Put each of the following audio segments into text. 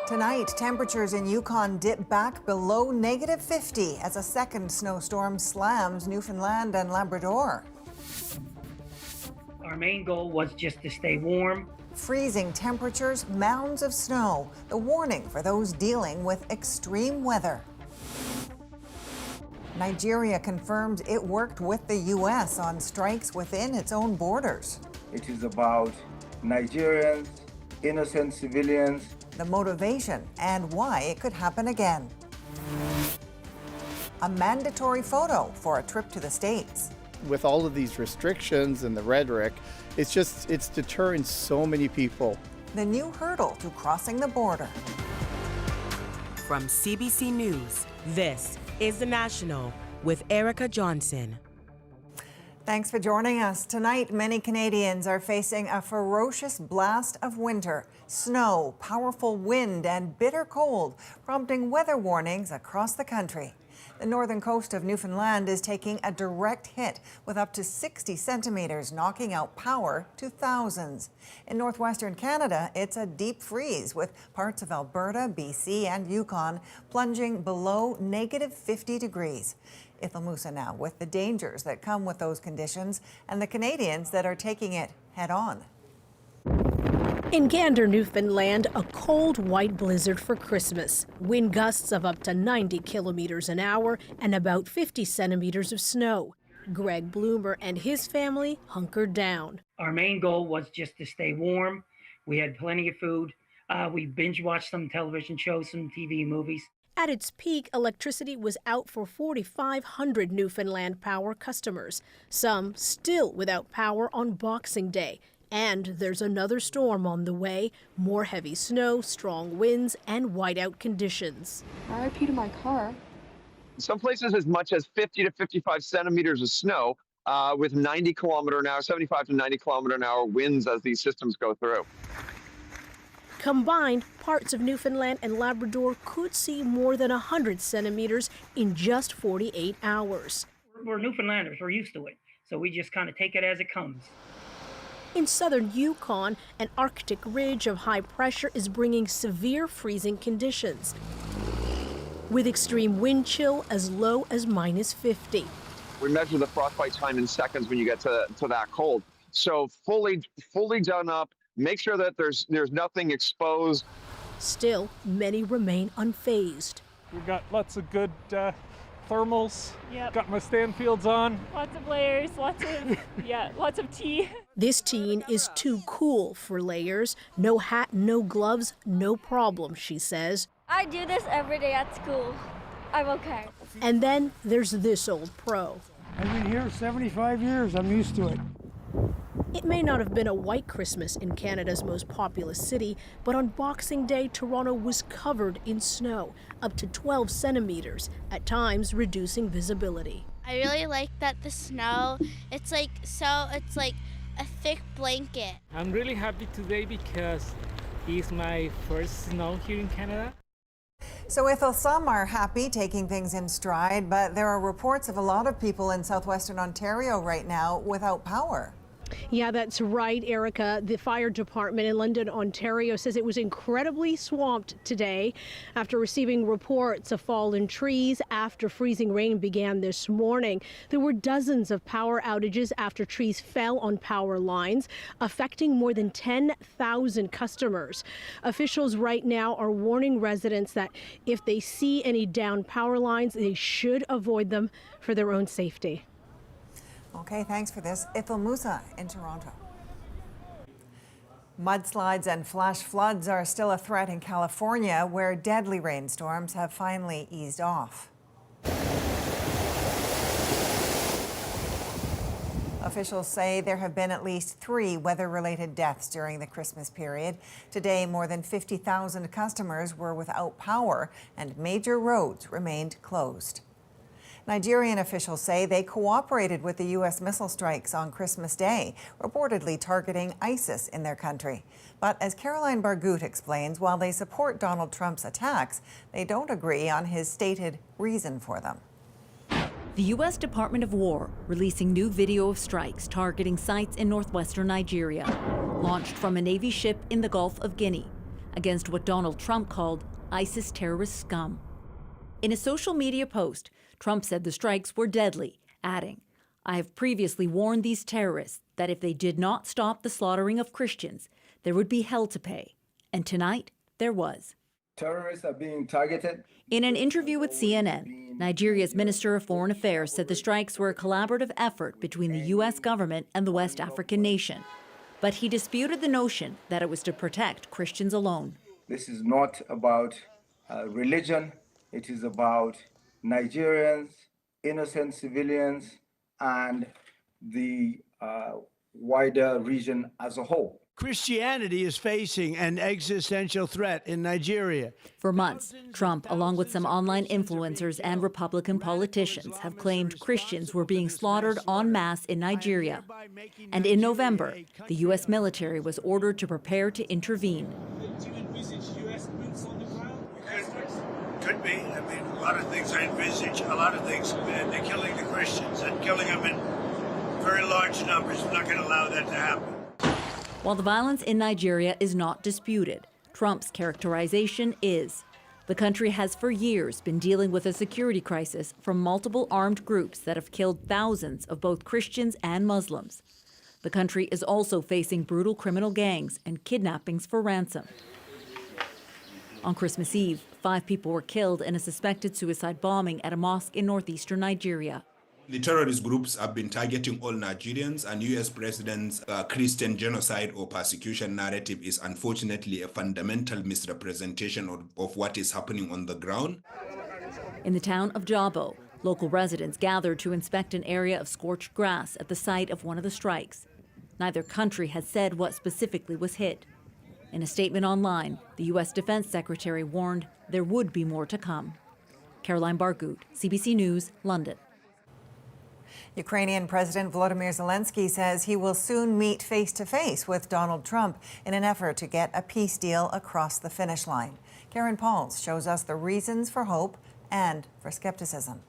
Tonight, temperatures in Yukon dip back below -50 as a second snowstorm slams Newfoundland and Labrador. Our main goal was just to stay warm. Freezing temperatures, mounds of snow, the warning for those dealing with extreme weather. Nigeria confirms it worked with the U.S. on strikes within its own borders. It is about Nigerians, innocent civilians. The motivation and why it could happen again. A mandatory photo for a trip to the States. With all of these restrictions and the rhetoric, it's deterring so many people. The new hurdle to crossing the border. From CBC News, this is The National with Erica Johnson. Thanks for joining us. Tonight, many Canadians are facing a ferocious blast of winter. Snow, powerful wind, and bitter cold, prompting weather warnings across the country. The northern coast of Newfoundland is taking a direct hit with up to 60 centimeters, knocking out power to thousands. In northwestern Canada, it's a deep freeze with parts of Alberta, BC, and Yukon plunging below -50 degrees. Ithel Musa now with the dangers that come with those conditions and the Canadians that are taking it head on. In Gander, Newfoundland, a cold white blizzard for Christmas. Wind gusts of up to 90 kilometers an hour and about 50 centimeters of snow. Greg Bloomer and his family hunkered down. Our main goal was just to stay warm. We had plenty of food. We binge watched some television shows, some TV movies. At its peak, electricity was out for 4,500 Newfoundland Power customers, some still without power on Boxing Day. And there's another storm on the way, more heavy snow, strong winds, and whiteout conditions. RIP to my car. Some places as much as 50 to 55 centimeters of snow with 90 kilometer an hour, 75 to 90 kilometer an hour winds as these systems go through. Combined, parts of Newfoundland and Labrador could see more than 100 centimeters in just 48 hours. We're Newfoundlanders, we're used to it, so we just kind of take it as it comes. In southern Yukon, an Arctic ridge of high pressure is bringing severe freezing conditions, with extreme wind chill as low as -50. We measure the frostbite time in seconds when you get to that cold. So fully done up, make sure that there's nothing exposed. Still, many remain unfazed. We've got lots of good thermals. Yep. Got my Stanfields on. Lots of layers, lots of tea. This teen is too cool for layers. No hat, no gloves, no problem, she says. I do this every day at school. I'm okay. And then there's this old pro. I've been here 75 years. I'm used to it. It may not have been a white Christmas in Canada's most populous city, but on Boxing Day, Toronto was covered in snow, up to 12 centimeters, at times reducing visibility. I really like that the snow, it's like a thick blanket. I'm really happy today because it's my first snow here in Canada. So Ithel, some are happy taking things in stride, but there are reports of a lot of people in southwestern Ontario right now without power. Yeah, that's right, Erica. The fire department in London, Ontario says it was incredibly swamped today after receiving reports of fallen trees after freezing rain began this morning. There were dozens of power outages after trees fell on power lines, affecting more than 10,000 customers. Officials right now are warning residents that if they see any downed power lines, they should avoid them for their own safety. Okay, thanks for this. Ithel Musa in Toronto. Mudslides and flash floods are still a threat in California, where deadly rainstorms have finally eased off. Officials say there have been at least 3 weather-related deaths during the Christmas period. Today, more than 50,000 customers were without power, and major roads remained closed. Nigerian officials say they cooperated with the U.S. missile strikes on Christmas Day, reportedly targeting ISIS in their country. But as Caroline Bargout explains, while they support Donald Trump's attacks, they don't agree on his stated reason for them. The U.S. Department of War releasing new video of strikes targeting sites in northwestern Nigeria, launched from a Navy ship in the Gulf of Guinea. against what Donald Trump called ISIS terrorist scum. In a social media post, Trump said the strikes were deadly, adding, "I have previously warned these terrorists that if they did not stop the slaughtering of Christians, there would be hell to pay. And tonight, there was." Terrorists are being targeted. In an interview with CNN, Nigeria's Minister of Foreign Affairs said the strikes were a collaborative effort between the U.S. government and the West African nation. But he disputed the notion that it was to protect Christians alone. This is not about religion. It is about Nigerians, innocent civilians, and the wider region as a whole. Christianity is facing an existential threat in Nigeria. For months, Trump, along with some online influencers and Republican politicians, have claimed Christians were being slaughtered en masse in Nigeria. And in November, the U.S. military was ordered to prepare to intervene. Do you envisage U.S. boots on the ground? Could be. I mean, a lot of things I envisage, a lot of things. They're killing the Christians and killing them in very large numbers. We're not going to allow that to happen. While the violence in Nigeria is not disputed, Trump's characterization is. The country has for years been dealing with a security crisis from multiple armed groups that have killed thousands of both Christians and Muslims. The country is also facing brutal criminal gangs and kidnappings for ransom. On Christmas Eve, 5 people were killed in a suspected suicide bombing at a mosque in northeastern Nigeria. The terrorist groups have been targeting all Nigerians, and U.S. President's Christian genocide or persecution narrative is unfortunately a fundamental misrepresentation of what is happening on the ground. In the town of Jabo, local residents gathered to inspect an area of scorched grass at the site of one of the strikes. Neither country has said what specifically was hit. In a statement online, the U.S. Defense Secretary warned there would be more to come. Caroline Bargut, CBC News, London. Ukrainian President Volodymyr Zelensky says he will soon meet face-to-face with Donald Trump in an effort to get a peace deal across the finish line. Karen Pauls shows us the reasons for hope and for skepticism.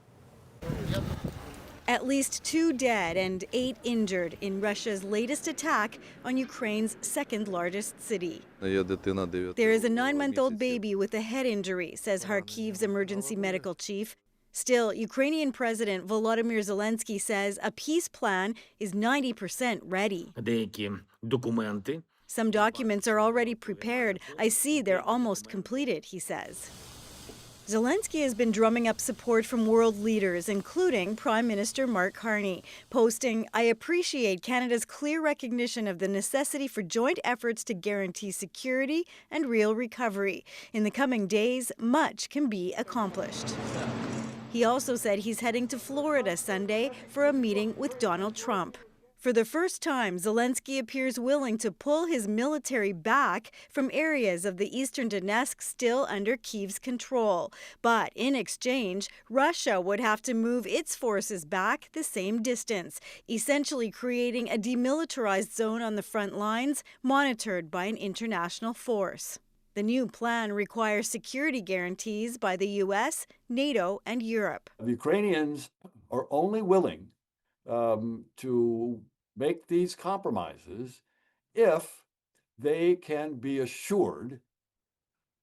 At least 2 dead and 8 injured in Russia's latest attack on Ukraine's second largest city. There is a 9-month-old baby with a head injury, says Kharkiv's emergency medical chief. Still, Ukrainian President Volodymyr Zelensky says a peace plan is 90% ready. Some documents are already prepared. I see they're almost completed, he says. Zelensky has been drumming up support from world leaders, including Prime Minister Mark Carney, posting, "I appreciate Canada's clear recognition of the necessity for joint efforts to guarantee security and real recovery. In the coming days, much can be accomplished." He also said he's heading to Florida Sunday for a meeting with Donald Trump. For the first time, Zelensky appears willing to pull his military back from areas of the eastern Donetsk still under Kyiv's control. But in exchange, Russia would have to move its forces back the same distance, essentially creating a demilitarized zone on the front lines monitored by an international force. The new plan requires security guarantees by the U.S., NATO, and Europe. The Ukrainians are only willing to make these compromises if they can be assured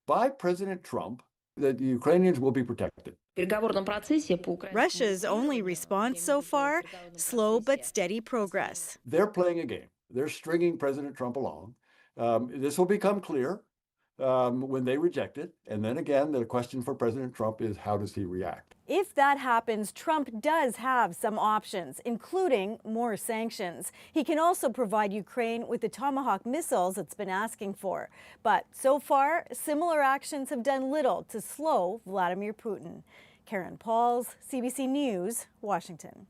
by President Trump that the Ukrainians will be protected. Russia's only response so far, slow but steady progress. They're playing a game. They're stringing President Trump along. This will become clear when they reject it. And then again, the question for President Trump is, how does he react? If that happens, Trump does have some options, including more sanctions. He can also provide Ukraine with the Tomahawk missiles it's been asking for. But so far, similar actions have done little to slow Vladimir Putin. Karen Pauls, CBC News, Washington.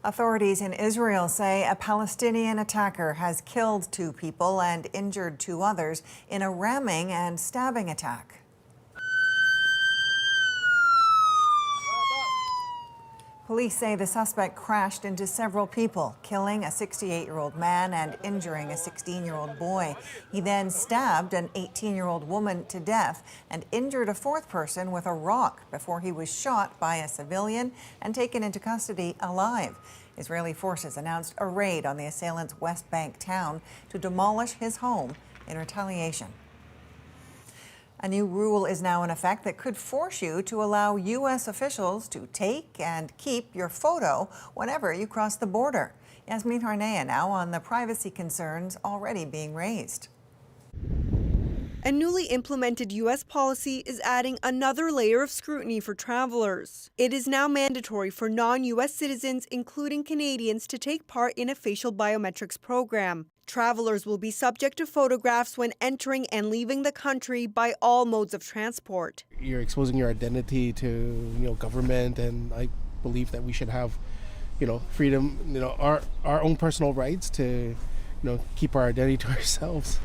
Authorities in Israel say a Palestinian attacker has killed 2 people and injured 2 others in a ramming and stabbing attack. Police say the suspect crashed into several people, killing a 68-year-old man and injuring a 16-year-old boy. He then stabbed an 18-year-old woman to death and injured a 4th person with a rock before he was shot by a civilian and taken into custody alive. Israeli forces announced a raid on the assailant's West Bank town to demolish his home in retaliation. A new rule is now in effect that could force you to allow U.S. officials to take and keep your photo whenever you cross the border. Yasmin Harnea now on the privacy concerns already being raised. A newly implemented U.S. policy is adding another layer of scrutiny for travelers. It is now mandatory for non-U.S. citizens, including Canadians, to take part in a facial biometrics program. Travelers will be subject to photographs when entering and leaving the country by all modes of transport. You're exposing your identity to, government, and I believe that we should have, freedom, our own personal rights to, keep our identity to ourselves.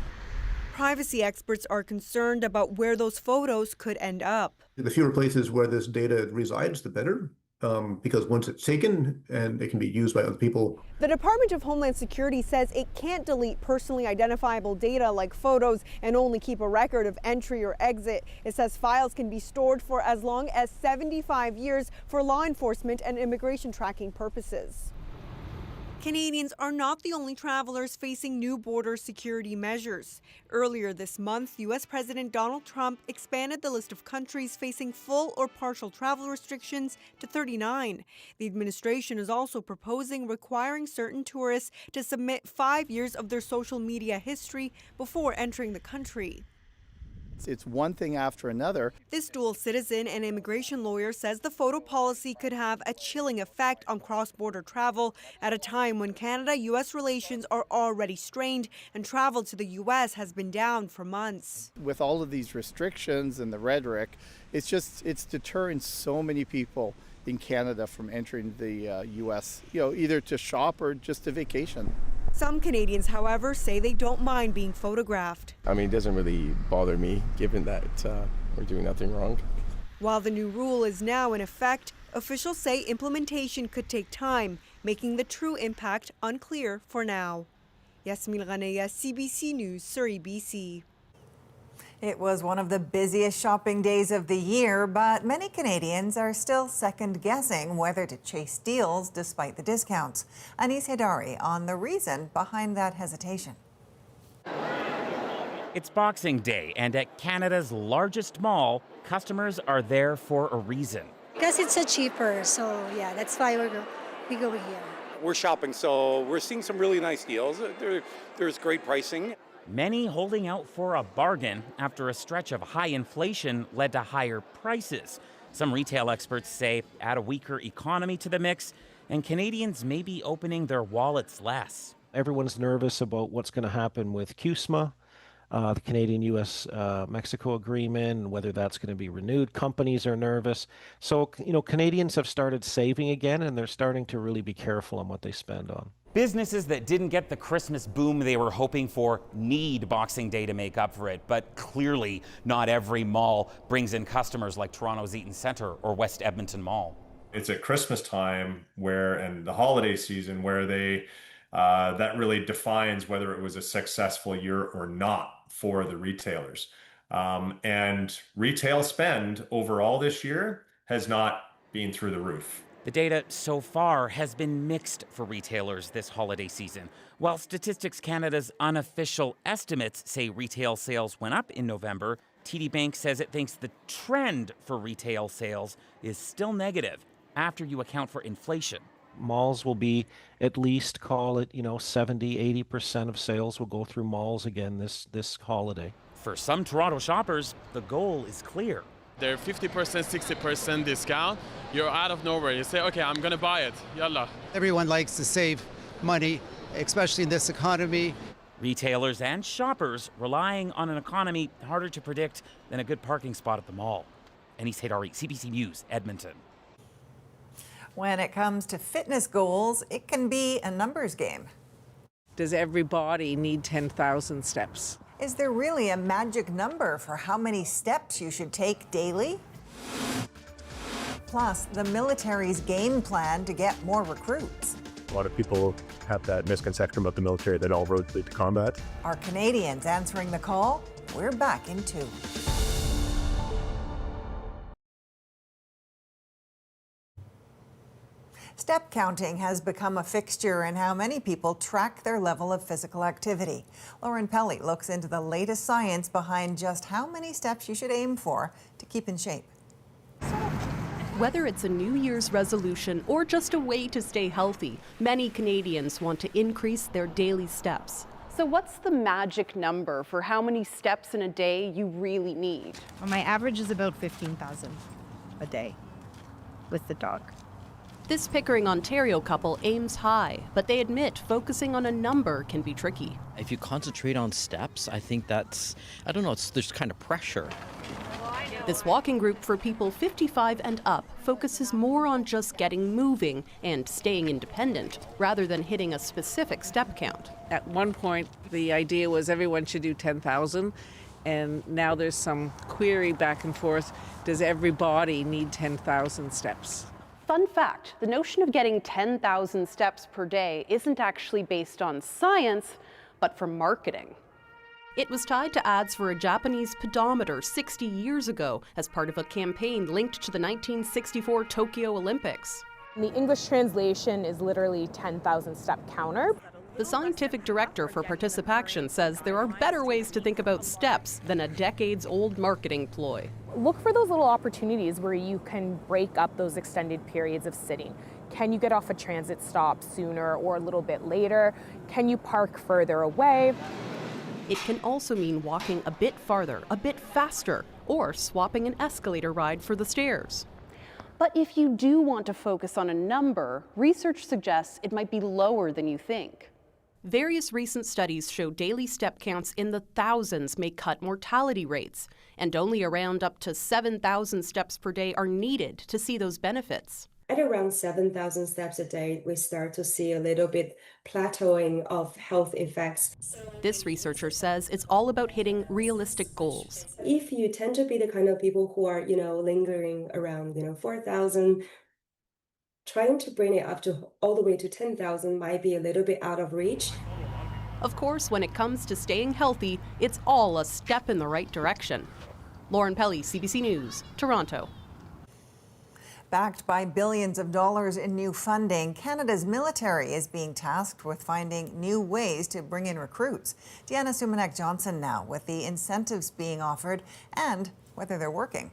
Privacy experts are concerned about where those photos could end up. The fewer places where this data resides, the better, because once it's taken and it can be used by other people. The Department of Homeland Security says it can't delete personally identifiable data like photos and only keep a record of entry or exit. It says files can be stored for as long as 75 years for law enforcement and immigration tracking purposes. Canadians are not the only travelers facing new border security measures. Earlier this month, U.S. President Donald Trump expanded the list of countries facing full or partial travel restrictions to 39. The administration is also proposing requiring certain tourists to submit 5 years of their social media history before entering the country. It's one thing after another. This dual citizen and immigration lawyer says the photo policy could have a chilling effect on cross-border travel at a time when Canada-U.S. relations are already strained and travel to the U.S. has been down for months. With all of these restrictions and the rhetoric, it's deterring so many people in Canada from entering the U.S., either to shop or just to vacation. Some Canadians, however, say they don't mind being photographed. It doesn't really bother me, given that we're doing nothing wrong. While the new rule is now in effect, officials say implementation could take time, making the true impact unclear for now. Yasmin Ghaneya, CBC News, Surrey, BC. It was one of the busiest shopping days of the year, but many Canadians are still second-guessing whether to chase deals despite the discounts. Anis Hedari on the reason behind that hesitation. It's Boxing Day, and at Canada's largest mall, customers are there for a reason. Because it's cheaper, so yeah, that's why we go here. We're shopping, so we're seeing some really nice deals. There's great pricing. Many holding out for a bargain after a stretch of high inflation led to higher prices. Some retail experts say add a weaker economy to the mix, and Canadians may be opening their wallets less. Everyone's nervous about what's going to happen with CUSMA, the Canadian-U.S.-Mexico agreement, and whether that's going to be renewed. Companies are nervous. So, Canadians have started saving again, and they're starting to really be careful on what they spend on. Businesses that didn't get the Christmas boom they were hoping for need Boxing Day to make up for it, but clearly not every mall brings in customers like Toronto's Eaton Centre or West Edmonton Mall. It's at Christmas time and the holiday season where that really defines whether it was a successful year or not for the retailers. And retail spend overall this year has not been through the roof. The data so far has been mixed for retailers this holiday season. While Statistics Canada's unofficial estimates say retail sales went up in November, TD Bank says it thinks the trend for retail sales is still negative after you account for inflation. Malls will be at least, call it, 70-80% of sales will go through malls again this holiday. For some Toronto shoppers, the goal is clear. They're 50%, 60% discount. You're out of nowhere. You say, okay, I'm going to buy it. Yalla. Everyone likes to save money, especially in this economy. Retailers and shoppers relying on an economy harder to predict than a good parking spot at the mall. Anis Hedari, CBC News, Edmonton. When it comes to fitness goals, it can be a numbers game. Does everybody need 10,000 steps? Is there really a magic number for how many steps you should take daily? Plus, the military's game plan to get more recruits. A lot of people have that misconception about the military that all roads lead to combat. Are Canadians answering the call? We're back in 2. Step counting has become a fixture in how many people track their level of physical activity. Lauren Pelly looks into the latest science behind just how many steps you should aim for to keep in shape. Whether it's a New Year's resolution or just a way to stay healthy, many Canadians want to increase their daily steps. So what's the magic number for how many steps in a day you really need? Well, my average is about 15,000 a day with the dog. This Pickering, Ontario couple aims high, but they admit focusing on a number can be tricky. If you concentrate on steps, I think that's, I don't know, there's kind of pressure. This walking group for people 55 and up focuses more on just getting moving and staying independent, rather than hitting a specific step count. At one point, the idea was everyone should do 10,000, and now there's some query back and forth. Does everybody need 10,000 steps? Fun fact, the notion of getting 10,000 steps per day isn't actually based on science, but from marketing. It was tied to ads for a Japanese pedometer 60 years ago as part of a campaign linked to the 1964 Tokyo Olympics. The English translation is literally 10,000 step counter. The scientific director for Participaction says there are better ways to think about steps than a decades-old marketing ploy. Look for those little opportunities where you can break up those extended periods of sitting. Can you get off a transit stop sooner or a little bit later? Can you park further away? It can also mean walking a bit farther, a bit faster, or swapping an escalator ride for the stairs. But if you do want to focus on a number, research suggests it might be lower than you think. Various recent studies show daily step counts in the thousands may cut mortality rates, and only around up to 7,000 steps per day are needed to see those benefits. At around 7,000 steps a day, we start to see a little bit plateauing of health effects. This researcher says it's all about hitting realistic goals. If you tend to be the kind of people who are, lingering around, 4,000, trying to bring it up to all the way to 10,000 might be a little bit out of reach. Of course, when it comes to staying healthy, it's all a step in the right direction. Lauren Pelly, CBC News, Toronto. Backed by billions of dollars in new funding, Canada's military is being tasked with finding new ways to bring in recruits. Dionne Johnson now with the incentives being offered and whether they're working.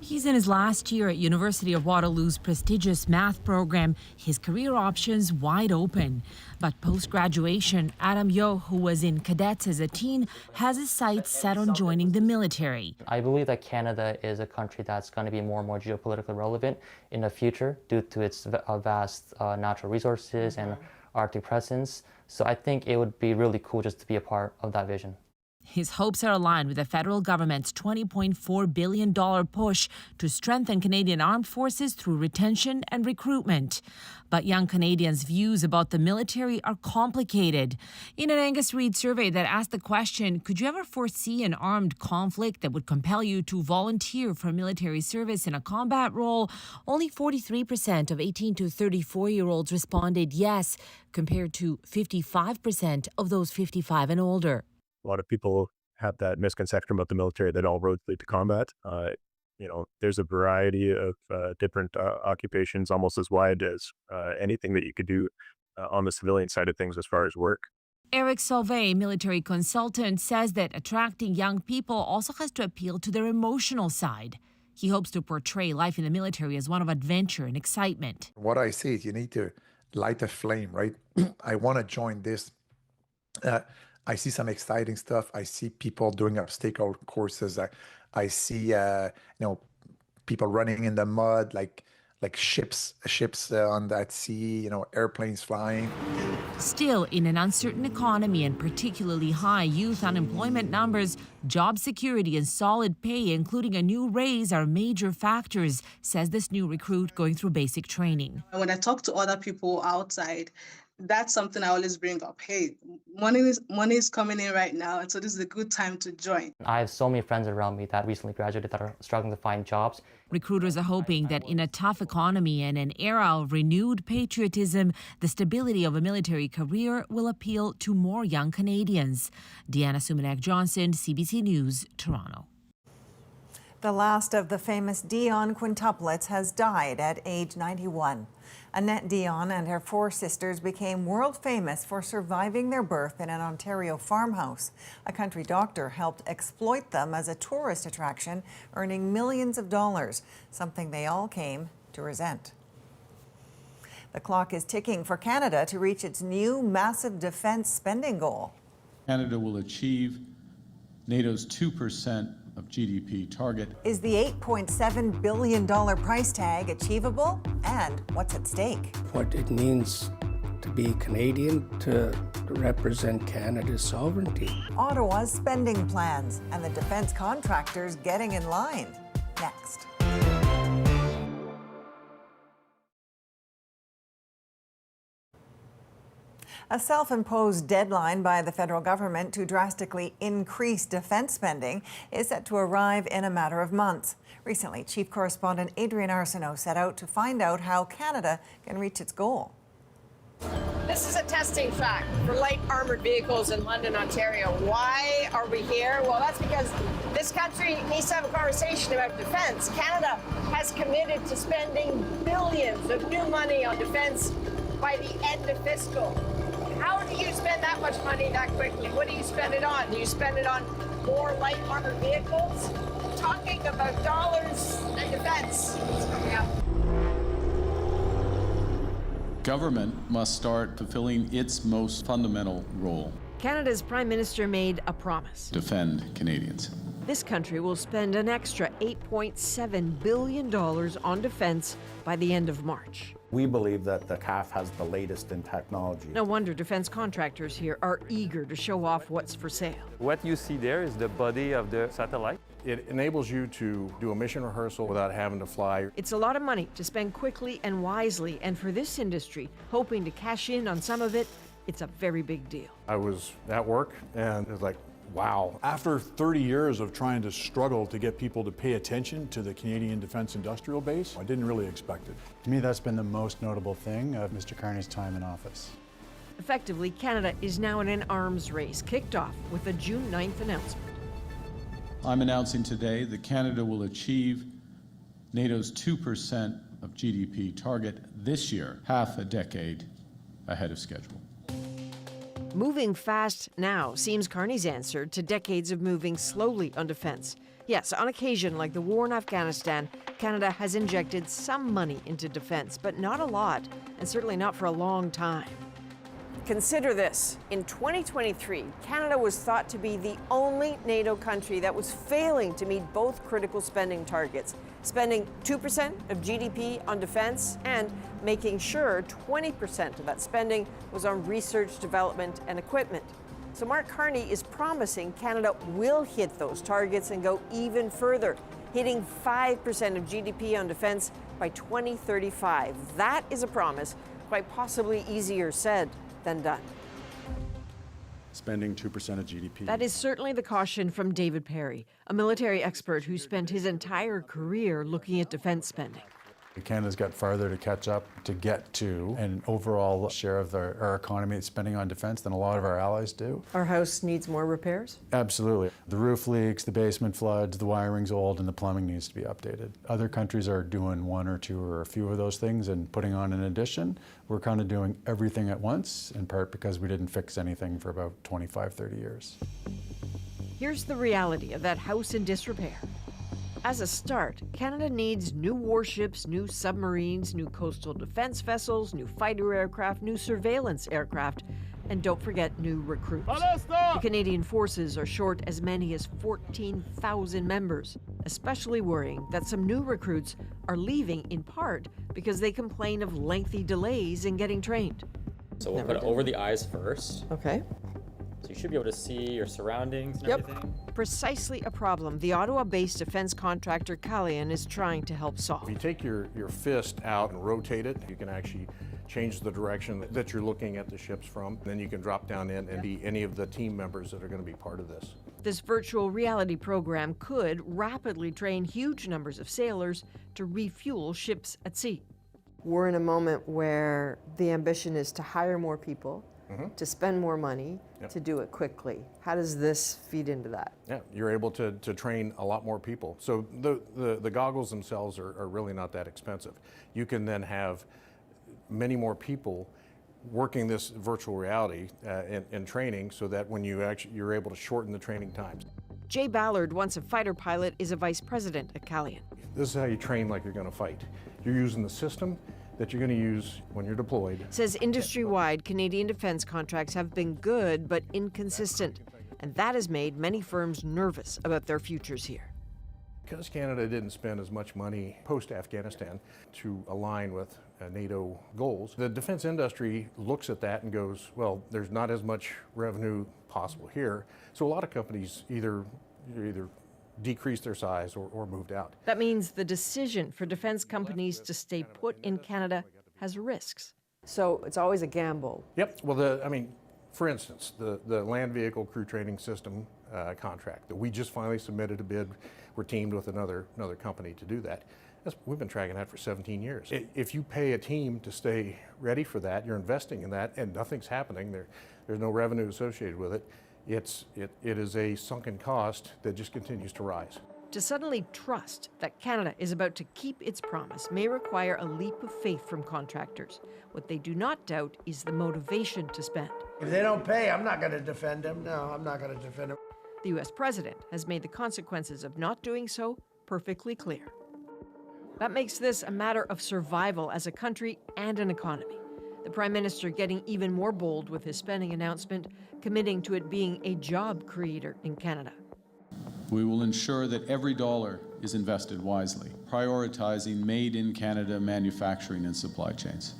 He's in his last year at University of Waterloo's prestigious math program, his career options wide open. But post-graduation, Adam Yo, who was in cadets as a teen, has his sights set on joining the military. I believe that Canada is a country that's going to be more and more geopolitically relevant in the future due to its vast natural resources and Arctic presence. So I think it would be really cool just to be a part of that vision. His hopes are aligned with the federal government's $20.4 billion push to strengthen Canadian armed forces through retention and recruitment. But young Canadians' views about the military are complicated. In an Angus Reid survey that asked the question, could you ever foresee an armed conflict that would compel you to volunteer for military service in a combat role, only 43% of 18 to 34-year-olds responded yes, compared to 55% of those 55 and older. A lot of people have that misconception about the military that all roads lead to combat. There's a variety of different occupations, almost as wide as anything that you could do on the civilian side of things as far as work. Eric Sauvé, military consultant, says that attracting young people also has to appeal to their emotional side. He hopes to portray life in the military as one of adventure and excitement. What I see is you need to light a flame, right? I want to join this. I see some exciting stuff. I see people doing obstacle courses. I see people running in the mud, like ships on that sea. Airplanes flying. Still, in an uncertain economy and particularly high youth unemployment numbers, job security and solid pay, including a new raise, are major factors, says this new recruit going through basic training. When I talk to other people outside, that's something I always bring up. Hey, money is coming in right now, and so this is a good time to join. I have so many friends around me that recently graduated that are struggling to find jobs. Recruiters are hoping that in a tough economy and an era of renewed patriotism, the stability of a military career will appeal to more young Canadians. Dionne Johnson, CBC News, Toronto. The last of the famous Dionne quintuplets has died at age 91. Annette Dionne and her 4 sisters became world famous for surviving their birth in an Ontario farmhouse. A country doctor helped exploit them as a tourist attraction, earning millions of dollars, something they all came to resent. The clock is ticking for Canada to reach its new massive defense spending goal. Canada will achieve NATO's 2% of GDP target. Is the $8.7 billion price tag achievable? And what's at stake? What it means to be Canadian, to represent Canada's sovereignty. Ottawa's spending plans and the defense contractors getting in line. Next. A self-imposed deadline by the federal government to drastically increase defense spending is set to arrive in a matter of months. Recently, Chief Correspondent Adrienne Arsenault set out to find out how Canada can reach its goal. This is a testing track for light armored vehicles in London, Ontario. Why are we here? Well, that's because this country needs to have a conversation about defense. Canada has committed to spending billions of new money on defense by the end of fiscal. How do you spend that much money that quickly? What do you spend it on? Do you spend it on more light armored vehicles? Talking about dollars and defense is coming up. Government must start fulfilling its most fundamental role: Canada's Prime Minister made a promise. defend Canadians. This country will spend an extra $8.7 billion on defense by the end of March. We believe that the CAF has the latest in technology. No wonder defense contractors here are eager to show off what's for sale. What you see there is the body of the satellite. It enables you to do a mission rehearsal without having to fly. It's a lot of money to spend quickly and wisely, and for this industry, hoping to cash in on some of it, it's a very big deal. I was at work and it was like, wow. After 30 years of trying to struggle to get people to pay attention to the Canadian Defence Industrial Base, I didn't really expect it. To me, that's been the most notable thing of Mr. Carney's time in office. Effectively, Canada is now in an arms race, kicked off with a June 9th announcement. I'm announcing today that Canada will achieve NATO's 2% of GDP target this year, half a decade ahead of schedule. Moving fast now seems Carney's answer to decades of moving slowly on defense. Yes, on occasion, like the war in Afghanistan, Canada has injected some money into defense, but not a lot, and certainly not for a long time. Consider this. In 2023, Canada was thought to be the only NATO country that was failing to meet both critical spending targets, spending 2% of GDP on defense and making sure 20% of that spending was on research, development, and equipment. So Mark Carney is promising Canada will hit those targets and go even further, hitting 5% of GDP on defense by 2035. That is a promise quite possibly easier said than done. Spending 2% of GDP. That is certainly the caution from David Perry, a military expert who spent his entire career looking at defense spending. Canada's got farther to catch up to get to an overall share of our economy spending on defense than a lot of our allies do. Our house needs more repairs? Absolutely. The roof leaks, the basement floods, the wiring's old, and the plumbing needs to be updated. Other countries are doing one or two or a few of those things and putting on an addition. We're kind of doing everything at once, in part because we didn't fix anything for about 25, 30 years. Here's the reality of that house in disrepair. As a start, Canada needs new warships, new submarines, new coastal defense vessels, new fighter aircraft, new surveillance aircraft, and don't forget new recruits. The Canadian forces are short as many as 14,000 members, especially worrying that some new recruits are leaving in part because they complain of lengthy delays in getting trained. So we'll put it over the eyes first. Okay. So you should be able to see your surroundings and everything. Precisely a problem the Ottawa-based defense contractor Calian is trying to help solve. If you take your fist out and rotate it, you can actually change the direction that you're looking at the ships from. Then you can drop down in and be any of the team members that are going to be part of this. This virtual reality program could rapidly train huge numbers of sailors to refuel ships at sea. We're in a moment where the ambition is to hire more people, to spend more money, Yep. to do it quickly. How does this feed into that? Yeah, you're able to train a lot more people. So the goggles themselves are really not that expensive. You can then have many more people working this virtual reality in training, so that when you're able to shorten the training times. Jay Ballard, once a fighter pilot, is a vice president at Calian. This is how you train like you're going to fight. You're using the system that you're going to use when you're deployed. Says industry-wide Canadian defense contracts have been good but inconsistent, and that has made many firms nervous about their futures here. Because Canada didn't spend as much money post-Afghanistan to align with NATO goals, the defense industry looks at that and goes, well, there's not as much revenue possible here. So a lot of companies either decreased their size or moved out. That means the decision for defense companies to stay put in Canada has risks. So it's always a gamble. Yep. Well, for instance, the land vehicle crew training system contract that we just finally submitted a bid. We're teamed with another company to do that. We've been tracking that for 17 years. If you pay a team to stay ready for that, you're investing in that, and nothing's happening. There's no revenue associated with it. It is a sunken cost that just continues to rise. To suddenly trust that Canada is about to keep its promise may require a leap of faith from contractors. What they do not doubt is the motivation to spend. If they don't pay, I'm not going to defend them. No, I'm not going to defend them. The U.S. president has made the consequences of not doing so perfectly clear. That makes this a matter of survival as a country and an economy. The Prime Minister getting even more bold with his spending announcement, committing to it being a job creator in Canada. We will ensure that every dollar is invested wisely, prioritizing made-in-Canada manufacturing and supply chains.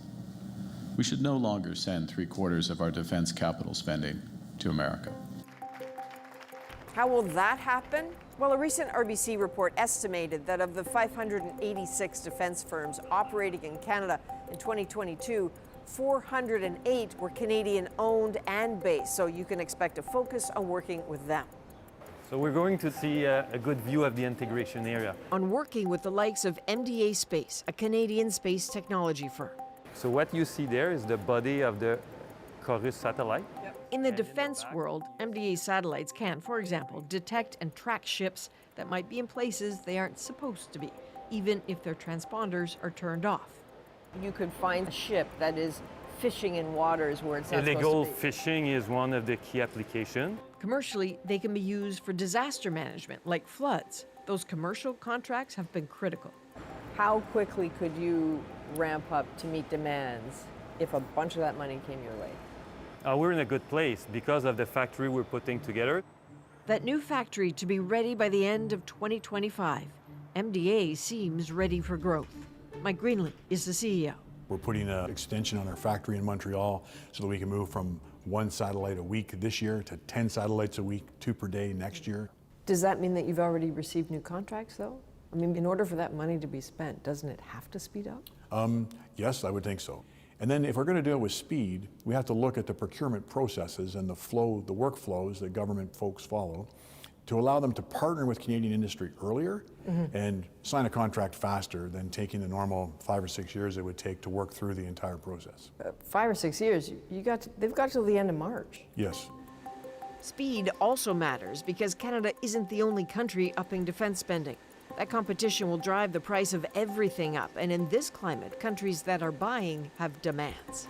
We should no longer send 3/4 of our defense capital spending to America. How will that happen? Well, a recent RBC report estimated that of the 586 defense firms operating in Canada in 2022, 408 were Canadian-owned and based, so you can expect a focus on working with them. So we're going to see a good view of the integration area. On working with the likes of MDA Space, a Canadian space technology firm. So what you see there is the body of the Chorus satellite. In the defense world, MDA satellites can, for example, detect and track ships that might be in places they aren't supposed to be, even if their transponders are turned off. You could find a ship that is fishing in waters where it's not Illegal supposed to be. fishing is one of the key applications. Commercially, they can be used for disaster management, like floods. Those commercial contracts have been critical. How quickly could you ramp up to meet demands if a bunch of that money came your way? We're in a good place because of the factory we're putting together. That new factory to be ready by the end of 2025. MDA seems ready for growth. Mike Greenlee is the CEO. We're putting an extension on our factory in Montreal so that we can move from 1 satellite a week this year to 10 satellites a week, 2 per day next year. Does that mean that you've already received new contracts, though? I mean, in order for that money to be spent, doesn't it have to speed up? Yes, I would think so. And then if we're going to deal with speed, we have to look at the procurement processes and the workflows that government folks follow to allow them to partner with Canadian industry earlier and sign a contract faster than taking the normal 5 or 6 years it would take to work through the entire process. 5 or 6 years, they've got till the end of March. Yes. Speed also matters because Canada isn't the only country upping defense spending. That competition will drive the price of everything up, and in this climate, countries that are buying have demands.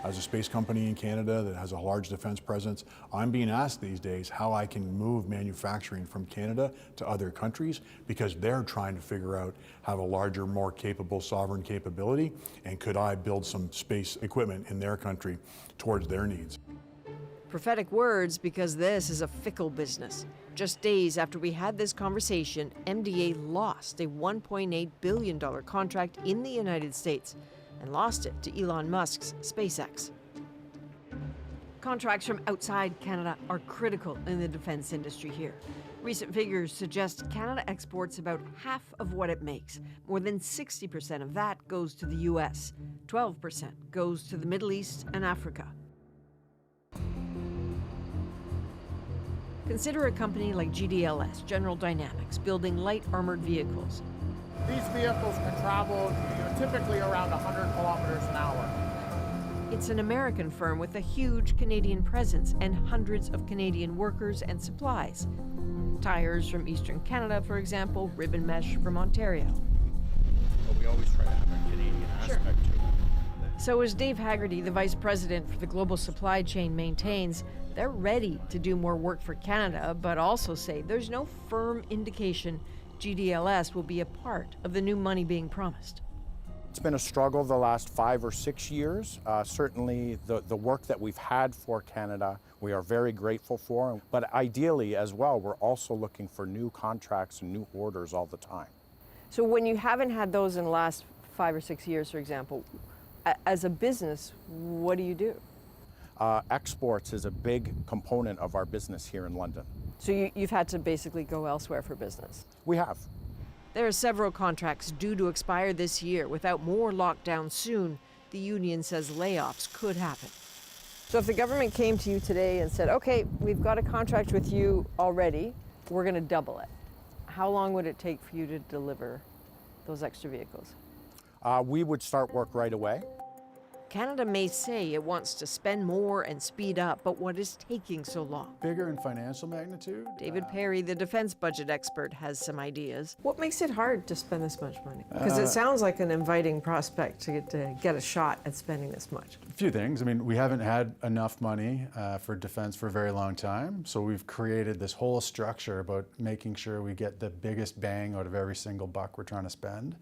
As a space company in Canada that has a large defense presence, I'm being asked these days how I can move manufacturing from Canada to other countries because they're trying to figure out how a larger, more capable sovereign capability, and could I build some space equipment in their country towards their needs. Prophetic words because this is a fickle business. Just days after we had this conversation, MDA lost a $1.8 billion contract in the United States and lost it to Elon Musk's SpaceX. Contracts from outside Canada are critical in the defense industry here. Recent figures suggest Canada exports about half of what it makes. More than 60% of that goes to the US. 12% goes to the Middle East and Africa. Consider a company like GDLS, General Dynamics, building light armored vehicles. These vehicles can travel typically around 100 kilometers an hour. It's an American firm with a huge Canadian presence and hundreds of Canadian workers and supplies. Tires from Eastern Canada, for example, ribbon mesh from Ontario. But we always try to have a Canadian aspect to it. So as Dave Haggerty, the vice president for the global supply chain, maintains, they're ready to do more work for Canada, but also say there's no firm indication GDLS will be a part of the new money being promised. It's been a struggle the last 5 or 6 years. Certainly the work that we've had for Canada, we are very grateful for. But ideally as well, we're also looking for new contracts and new orders all the time. So when you haven't had those in the last 5 or 6 years, for example, as a business, what do you do? Exports is a big component of our business here in London. So you've had to basically go elsewhere for business? We have. There are several contracts due to expire this year. Without more lockdown soon, the union says layoffs could happen. So if the government came to you today and said, okay, we've got a contract with you already, we're going to double it, how long would it take for you to deliver those extra vehicles? We would start work right away. Canada may say it wants to spend more and speed up, but what is taking so long? Bigger in financial magnitude? David Perry, the defense budget expert, has some ideas. What makes it hard to spend this much money? Because it sounds like an inviting prospect to get a shot at spending this much. A few things. I mean, we haven't had enough money for defense for a very long time, so we've created this whole structure about making sure we get the biggest bang out of every single buck we're trying to spend.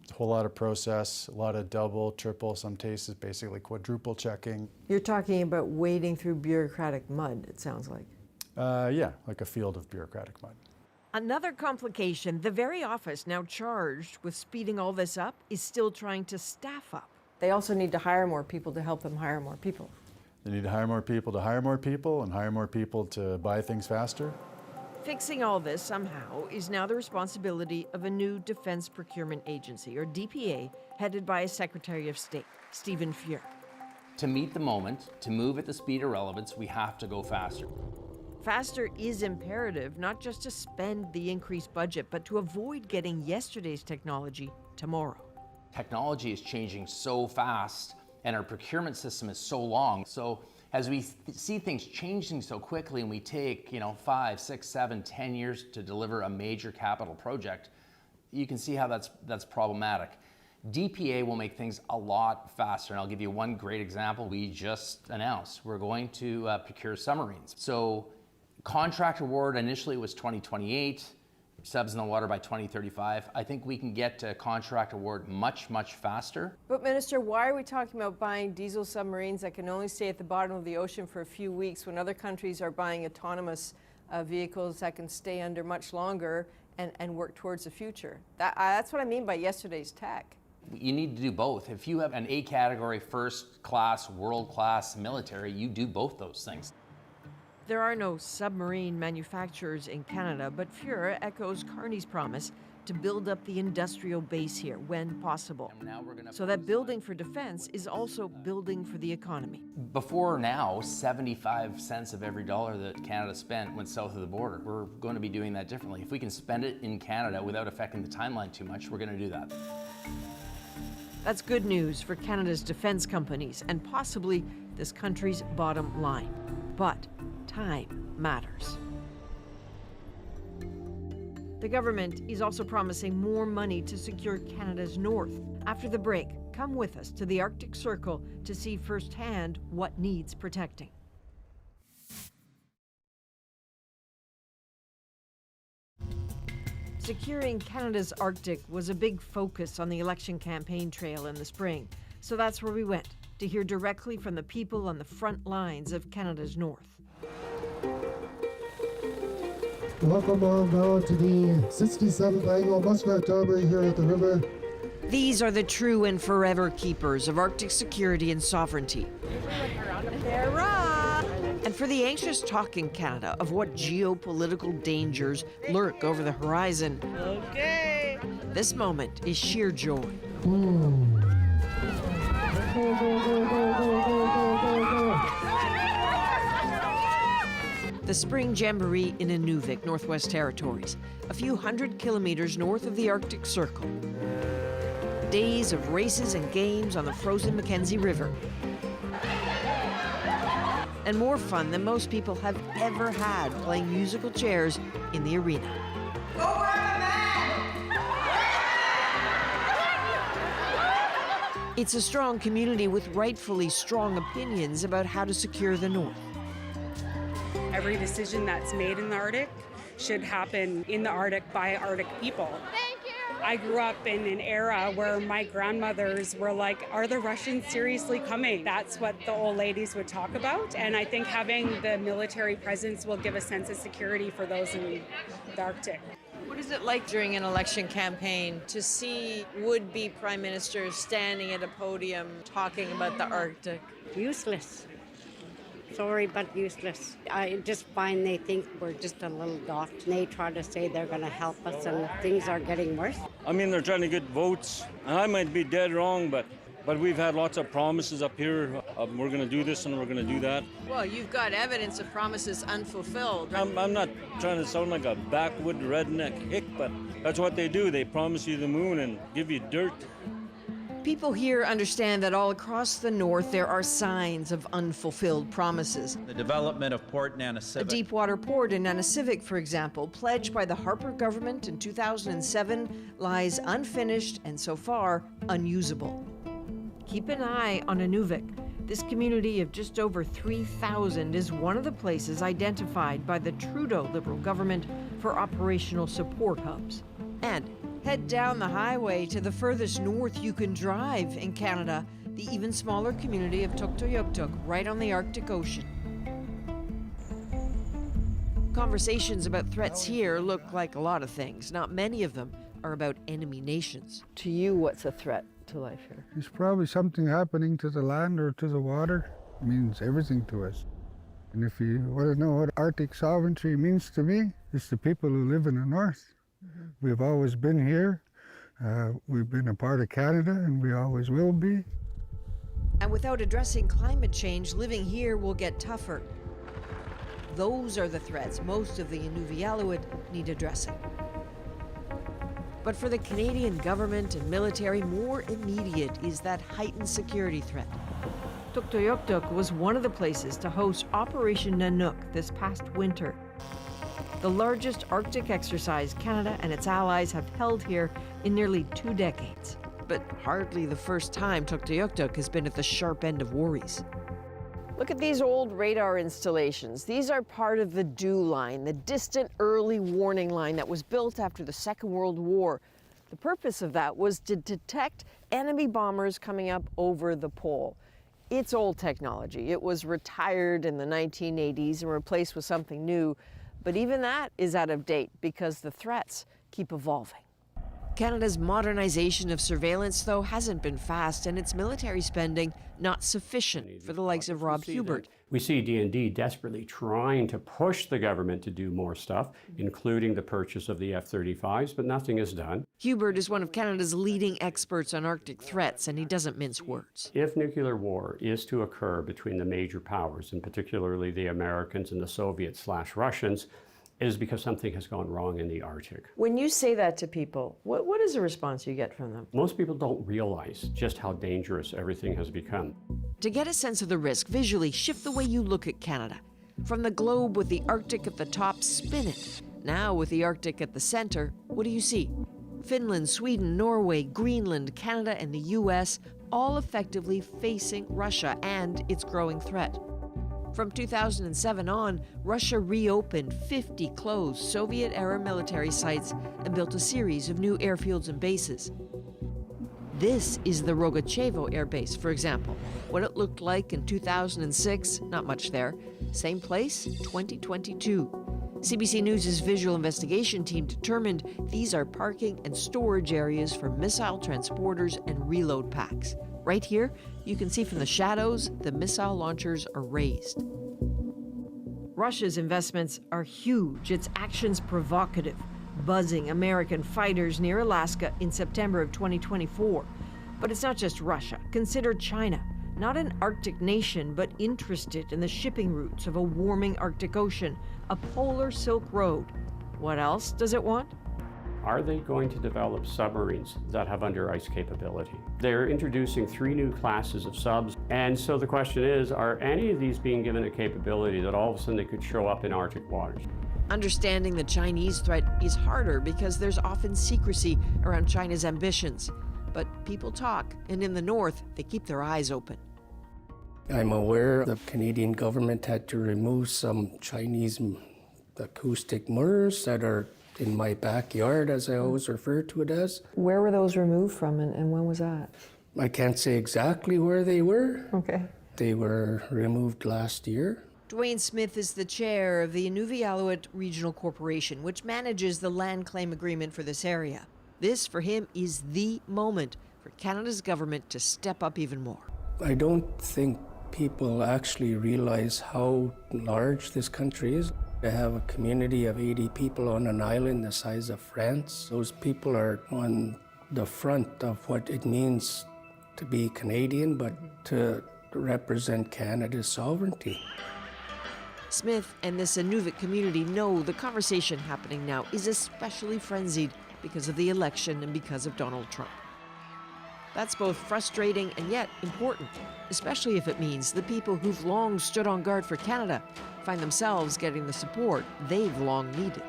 A whole lot of process, a lot of double, triple, some cases basically quadruple checking. You're talking about wading through bureaucratic mud, it sounds like. Yeah, like a field of bureaucratic mud. Another complication, the very office now charged with speeding all this up is still trying to staff up. They also need to hire more people to help them hire more people. They need to hire more people to hire more people and hire more people to buy things faster. Fixing all this somehow is now the responsibility of a new Defense Procurement Agency, or DPA, headed by a Secretary of State, Stephen Fuhr. To meet the moment, to move at the speed of relevance, we have to go faster. Faster is imperative, not just to spend the increased budget, but to avoid getting yesterday's technology tomorrow. Technology is changing so fast, and our procurement system is so long. So as we see things changing so quickly and we take 5, 6, 7, 10 years to deliver a major capital project, you can see how that's problematic. DPA will make things a lot faster, and I'll give you one great example we just announced. We're going to procure submarines. So contract award initially was 2028, subs in the water by 2035. I think we can get to contract award much, much faster. But Minister, why are we talking about buying diesel submarines that can only stay at the bottom of the ocean for a few weeks when other countries are buying autonomous vehicles that can stay under much longer and work towards the future? That's what I mean by yesterday's tech. You need to do both. If you have an A category, first class, world class military, you do both those things. There are no submarine manufacturers in Canada, but Fuhr echoes Carney's promise to build up the industrial base here when possible. So that building for defense is also building for the economy. Before now, 75 cents of every dollar that Canada spent went south of the border. We're going to be doing that differently. If we can spend it in Canada without affecting the timeline too much, we're going to do that. That's good news for Canada's defense companies and possibly this country's bottom line. But time matters. The government is also promising more money to secure Canada's north. After the break, come with us to the Arctic Circle to see firsthand what needs protecting. Securing Canada's Arctic was a big focus on the election campaign trail in the spring. So that's where we went, to hear directly from the people on the front lines of Canada's north. Welcome on now to the 67th annual Muskrat Derby here at the river. These are the true and forever keepers of Arctic security and sovereignty. And for the anxious talk in Canada of what geopolitical dangers lurk over the horizon, this moment is sheer joy. The Spring Jamboree in Inuvik, Northwest Territories, a few hundred kilometers north of the Arctic Circle. Days of races and games on the frozen Mackenzie River. and more fun than most people have ever had playing musical chairs in the arena. Go grab a bag! It's a strong community with rightfully strong opinions about how to secure the North. Every decision that's made in the Arctic should happen in the Arctic by Arctic people. Thank you! I grew up in an era where my grandmothers were like, are the Russians seriously coming? That's what the old ladies would talk about. And I think having the military presence will give a sense of security for those in the Arctic. What is it like during an election campaign to see would-be prime ministers standing at a podium talking about the Arctic? Useless. Sorry, but useless. I just find they think we're just a little dot. They try to say they're going to help us, and things are getting worse. I mean, they're trying to get votes, and I might be dead wrong, but we've had lots of promises up here. We're going to do this and we're going to do that. Well, you've got evidence of promises unfulfilled. I'm not trying to sound like a backwood redneck hick, but that's what they do. They promise you the moon and give you dirt. People here understand that all across the North there are signs of unfulfilled promises. The development of Port Nanisivik. A deepwater port in Nanisivik, for example, pledged by the Harper government in 2007, lies unfinished and so far unusable. Keep an eye on Inuvik. This community of just over 3,000 is one of the places identified by the Trudeau Liberal government for operational support hubs. And head down the highway to the furthest north you can drive in Canada, the even smaller community of Tuktoyaktuk, right on the Arctic Ocean. Conversations about threats here look like a lot of things. Not many of them are about enemy nations. To you, what's a threat to life here? There's probably something happening to the land or to the water. It means everything to us. And if you want to know what Arctic sovereignty means to me, it's the people who live in the North. We've always been here. We've been a part of Canada, and we always will be. And without addressing climate change, living here will get tougher. Those are the threats most of the Inuvialuit need addressing. But for the Canadian government and military, more immediate is that heightened security threat. Tuktoyaktuk was one of the places to host Operation Nanook this past winter. The largest Arctic exercise Canada and its allies have held here in nearly 2 decades. But hardly the first time Tuktoyaktuk has been at the sharp end of worries. Look at these old radar installations. These are part of the DEW line, the distant early warning line that was built after the Second World War. The purpose of that was to detect enemy bombers coming up over the pole. It's old technology. It was retired in the 1980s and replaced with something new. But even that is out of date because the threats keep evolving. Canada's modernization of surveillance, though, hasn't been fast, and its military spending not sufficient for the likes of Rob Hubert. We see D&D desperately trying to push the government to do more stuff, including the purchase of the F-35s, but nothing is done. Hubert is one of Canada's leading experts on Arctic threats, and he doesn't mince words. If nuclear war is to occur between the major powers, and particularly the Americans and the Soviets/Russians, it is because something has gone wrong in the Arctic. When you say that to people, what is the response you get from them? Most people don't realize just how dangerous everything has become. To get a sense of the risk, visually shift the way you look at Canada. From the globe with the Arctic at the top, spin it. Now with the Arctic at the center, what do you see? Finland, Sweden, Norway, Greenland, Canada, and the US, all effectively facing Russia and its growing threat. From 2007 on, Russia reopened 50 closed Soviet-era military sites and built a series of new airfields and bases. This is the Rogachevo Air Base, for example. What it looked like in 2006, not much there. Same place, 2022. CBC News' visual investigation team determined these are parking and storage areas for missile transporters and reload packs. Right here, you can see from the shadows, the missile launchers are raised. Russia's investments are huge, its actions provocative, buzzing American fighters near Alaska in September of 2024. But it's not just Russia. Consider China, not an Arctic nation, but interested in the shipping routes of a warming Arctic Ocean, a polar Silk Road. What else does it want? are they going to develop submarines that have under ice capability? They're introducing 3 new classes of subs. And so the question is, are any of these being given a capability that all of a sudden they could show up in Arctic waters? Understanding the Chinese threat is harder because there's often secrecy around China's ambitions. But people talk, and in the north, they keep their eyes open. I'm aware the Canadian government had to remove some Chinese acoustic mirrors that are in my backyard, as I always refer to it as. Where were those removed from, and when was that? I can't say exactly where they were. Okay. They were removed last year. Dwayne Smith is the chair of the Nunavut Regional Corporation, which manages the land claim agreement for this area. This, for him, is the moment for Canada's government to step up even more. I don't think people actually realize how large this country is. To have a community of 80 people on an island the size of France, those people are on the front of what it means to be Canadian, but to represent Canada's sovereignty. Smith and this Nunavut community know the conversation happening now is especially frenzied because of the election and because of Donald Trump. That's both frustrating and yet important, especially if it means the people who've long stood on guard for Canada find themselves getting the support they've long needed.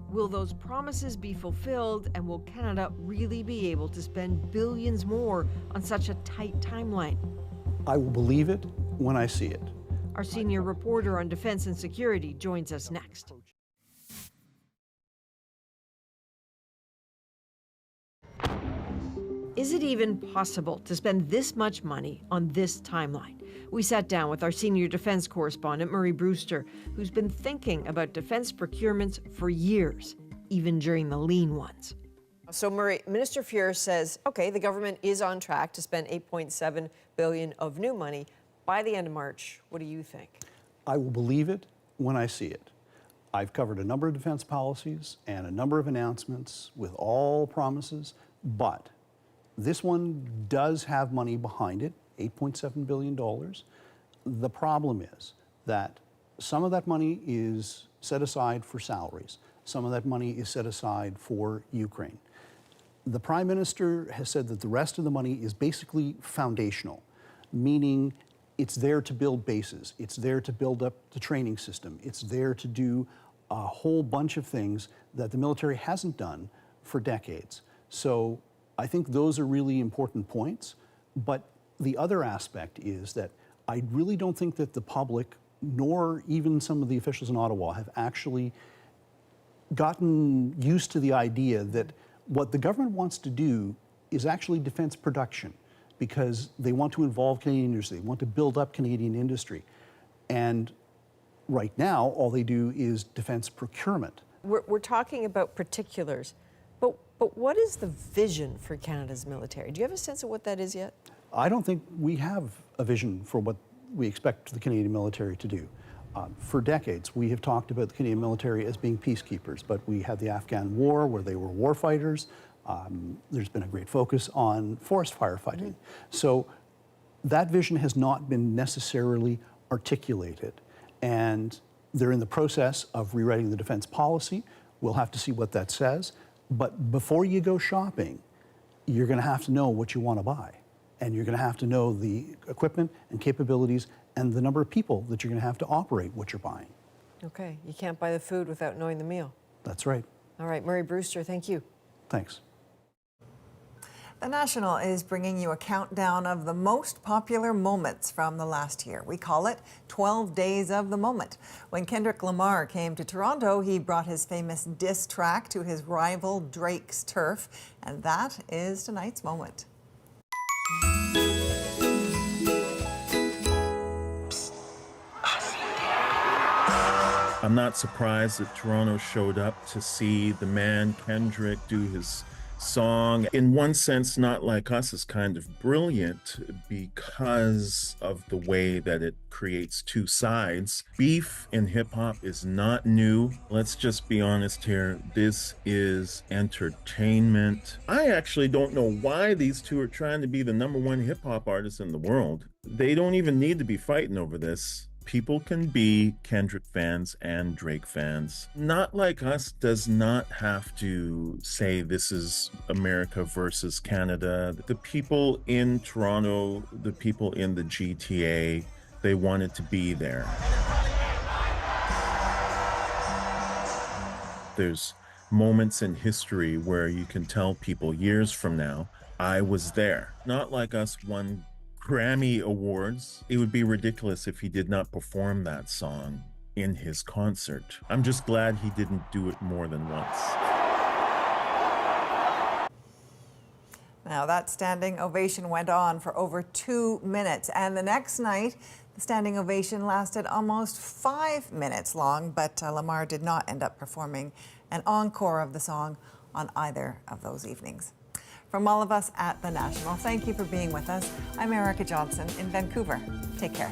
Will those promises be fulfilled, and will Canada really be able to spend billions more on such a tight timeline? I will believe it when I see it. Our senior reporter on defense and security joins us next. Is it even possible to spend this much money on this timeline? We sat down with our senior defense correspondent, Murray Brewster, who's been thinking about defense procurements for years, even during the lean ones. So, Murray, Minister Fuhr says, okay, the government is on track to spend $8.7 billion of new money by the end of March. What do you think? I will believe it when I see it. I've covered a number of defense policies and a number of announcements with all promises, but this one does have money behind it, $8.7 billion. The problem is that some of that money is set aside for salaries. Some of that money is set aside for Ukraine. The Prime Minister has said that the rest of the money is basically foundational, meaning it's there to build bases. It's there to build up the training system. It's there to do a whole bunch of things that the military hasn't done for decades. So I think those are really important points. But the other aspect is that I really don't think that the public, nor even some of the officials in Ottawa, have actually gotten used to the idea that what the government wants to do is actually defense production, because they want to involve Canadian industry, they want to build up Canadian industry. And right now, all they do is defense procurement. We're talking about particulars, but what is the vision for Canada's military? Do you have a sense of what that is yet? I don't think we have a vision for what we expect the Canadian military to do. For decades, we have talked about the Canadian military as being peacekeepers, but we had the Afghan War where they were war fighters. There's been a great focus on forest firefighting. So that vision has not been necessarily articulated. And they're in the process of rewriting the defense policy. We'll have to see what that says. But before you go shopping, you're going to have to know what you want to buy. And you're going to have to know the equipment and capabilities and the number of people that you're going to have to operate what you're buying. Okay, you can't buy the food without knowing the meal. That's right. All right, Murray Brewster, thank you. Thanks. The National is bringing you a countdown of the most popular moments from the last year. We call it 12 Days of the Moment. When Kendrick Lamar came to Toronto, he brought his famous diss track to his rival Drake's turf, and that is tonight's moment. I'm not surprised that Toronto showed up to see the man Kendrick do his song. In one sense, Not Like Us is kind of brilliant because of the way that it creates two sides. Beef in hip hop is not new. Let's just be honest here. This is entertainment. I actually don't know why these two are trying to be the #1 hip hop artists in the world. They don't even need to be fighting over this. People can be Kendrick fans and Drake fans. Not Like Us does not have to say this is America versus Canada. The people in Toronto, the people in the GTA, they wanted to be there. There's moments in history where you can tell people years from now, I was there. Not Like Us won Grammy Awards. It would be ridiculous if he did not perform that song in his concert. I'm just glad he didn't do it more than once. Now, that standing ovation went on for over 2 minutes, and the next night, the standing ovation lasted almost 5 minutes long, but Lamar did not end up performing an encore of the song on either of those evenings. From all of us at The National, thank you for being with us. I'm Erica Johnson in Vancouver. Take care.